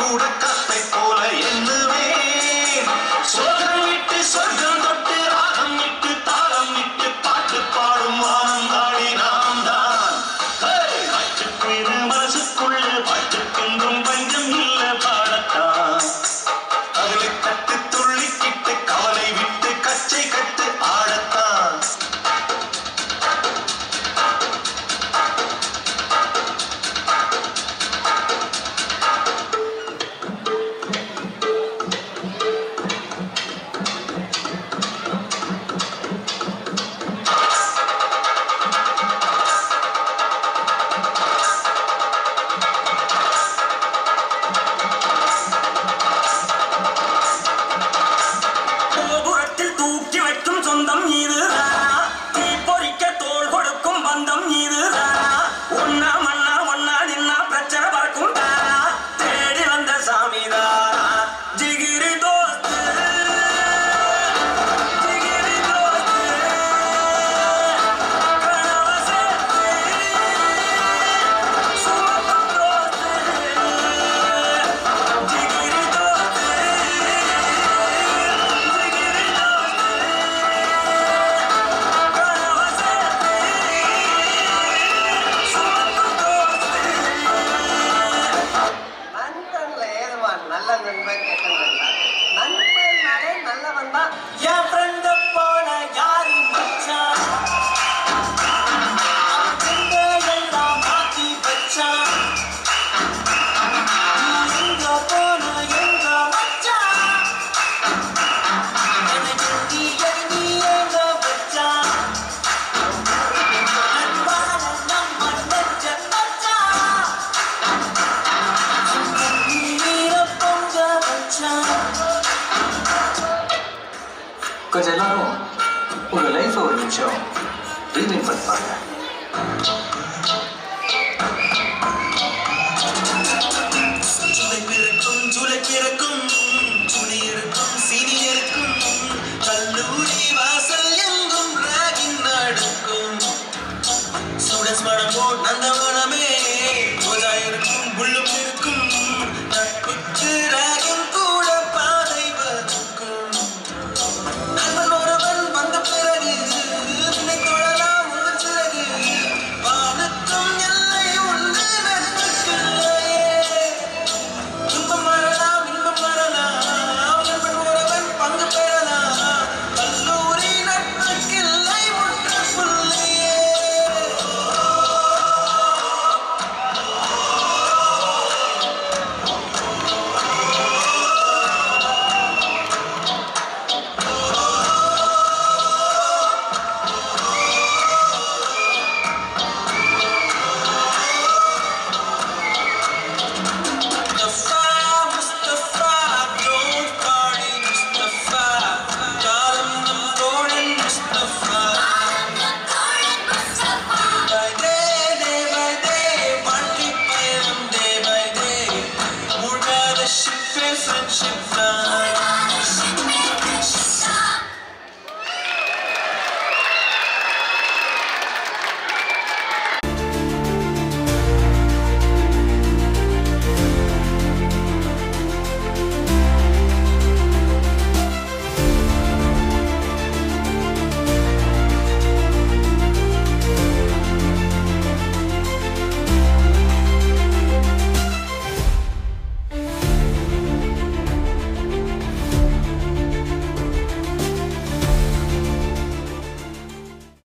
கூட கத்தை போல எண்ணுவேன் சொர்க்கம் விட்டு சொர்க்கம் தொட்டு ராகம் விட்டு தாளம் விட்டு பாட்டு பாடும் வானந்தாடி நாம் தான் காற்றுக்குயிரு மனசுக்குள்ள பாட்டுக்கென்றும் பஞ்சம் இல்ல பாடத்தான் அதில் கட்டு துள்ளிக்கிட்டு கவலை விட்டு கச்சை கட்டு ஆடத்தான் சொந்தம் இதுதானா தீ பொறிக்க தோள் கொடுக்கும் பந்தம் இதுதானா ஒன்னா மண்ணா ஒன்னா நின்னா பிரச்சனை பார்க்கும் தானா தேடி வந்த சாமிதானா ஜிகிரி தோஸ்து ஜிகிரி தோஸ்து கனவ சேர்த்து சுமக்கும் தோஸ்து ஜிகிரி தோஸ்து நல்ல நண்பன் நண்பனாலே நல்லவன் தான் என் ஃப்ரெண்ட போல யாரு மச்சான் எல்லாம் மாத்தி வச்சான் எங்க போன எங்க மச்சான் எனக்கு நீ எங்க வச்சான் நண்பான நம்ம நெஞ்ச மச்சான் கொஞ்சம் எல்லாரும் உங்க லைஃப் ஒரு நிமிஷம் ரீவைண்ட் பண்ணி பாருங்க. ஜூலை பிறக்கும் துணி இருக்கும் சீனி இருக்கும் கல்லூரி வாசல் எங்கும் ராகின் நடக்கும் ஸ்டூடெண்ட்ஸ் மனமோ நந்தவனமே ரோஜா இருக்கும் புல்லும் இருக்கும் நட்புக்கு ராகின் கூட பாதை வகுக்கும் நண்பன் ஒருவன் வந்த பிறகு உன்னை தொழலாம் உன் சிறகு வானுக்கும் எல்லை உண்டு நட்புக்குள்ளையே துன்பம் வரலாம் இன்பம் வரலாம் நண்பன் ஒருவன் பங்கு பெறலாம் கல்லூரி நட்புக்கில்லை முற்றுப்புள்ளையே friendship